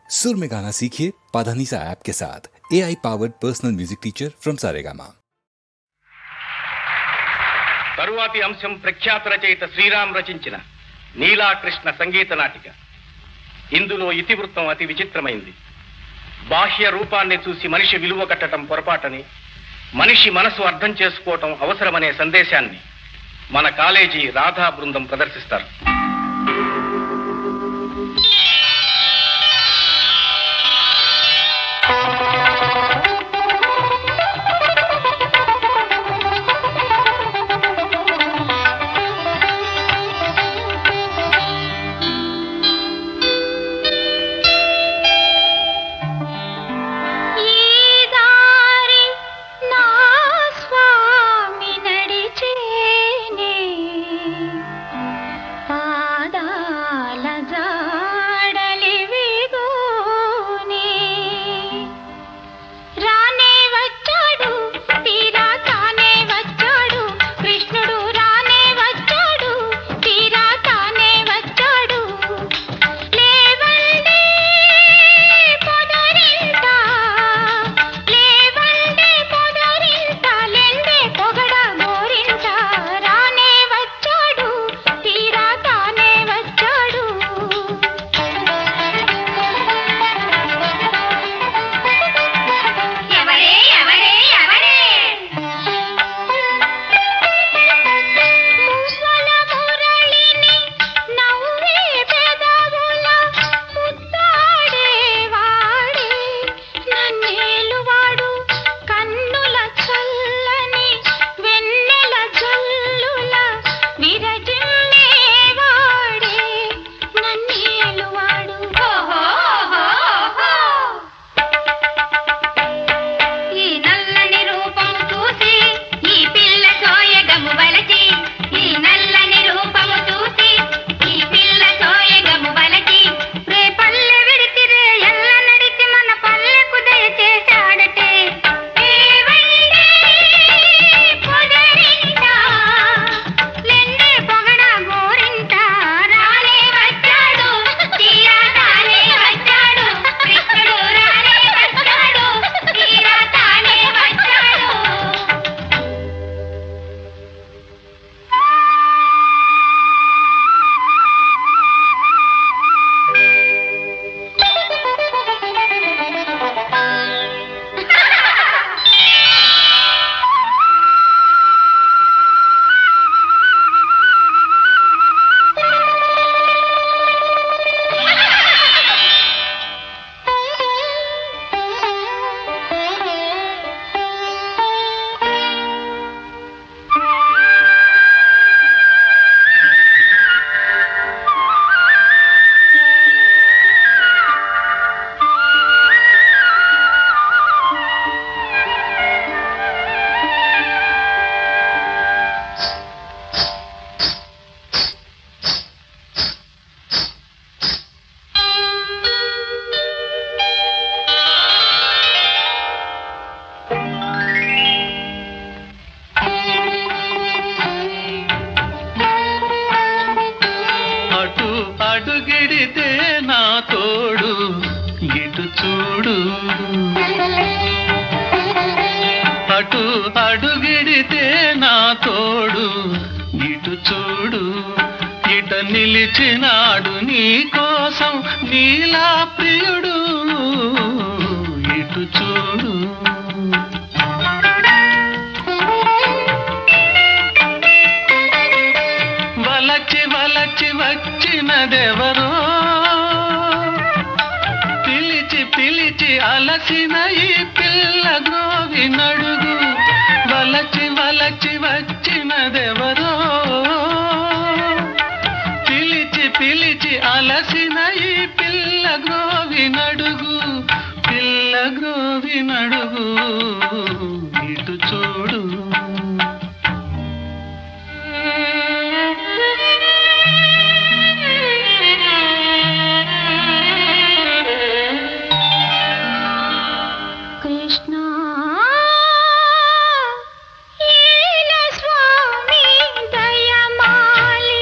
सुर में गाना सीखिए पाधानीसा ऐप के साथ। AI powered personal music teacher from Saregama. తరువాతి అంశం ప్రఖ్యాత రచయిత శ్రీరామ్ రచించిన నీలాకృష్ణ సంగీత నాటిక. ఇందులో ఇతివృత్తం అతి విచిత్రమైంది. బాహ్య రూపాన్ని చూసి మనిషి విలువ కట్టడం పొరపాటని, మనిషి మనసు అర్థం చేసుకోవటం అవసరమనే సందేశాన్ని మన కాలేజీ రాధా బృందం ప్రదర్శిస్తారు. అటు అడుగిడితే నా తోడు, ఇటు చూడు ఇట నిలిచినాడు నీ కోసం నీలా ప్రియుడు, ఇటు చూడు. వలచి వలచి వచ్చినదెవరో, పిలిచి పిలిచి అలసిన ఈ పిల్ల గ్రోవి నడుగు. వలచి వలచి వచ్చినదెవరో, పిలిచి పిలిచి అలసిన ఈ పిల్ల గ్రోవి నడుగు. పిల్ల గ్రోవి నడుగు, ఇటు చూడు. దయమాలి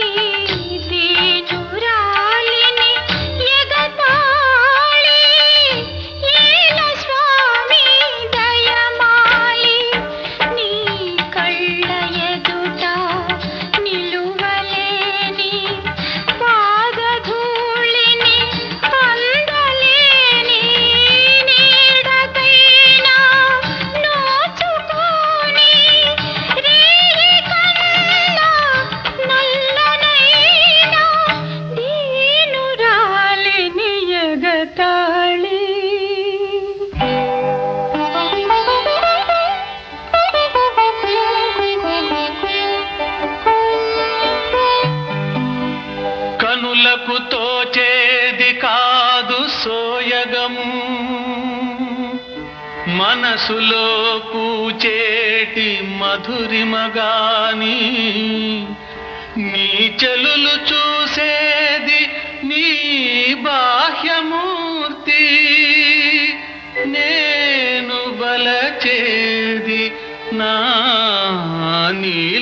ఈ దీనురాలి సోయగము మనసులో పూచేటి మధురిమగాని నీ చెలులు చూసేది నీ బాహ్యమూర్తి నేను బలచేది నా నీల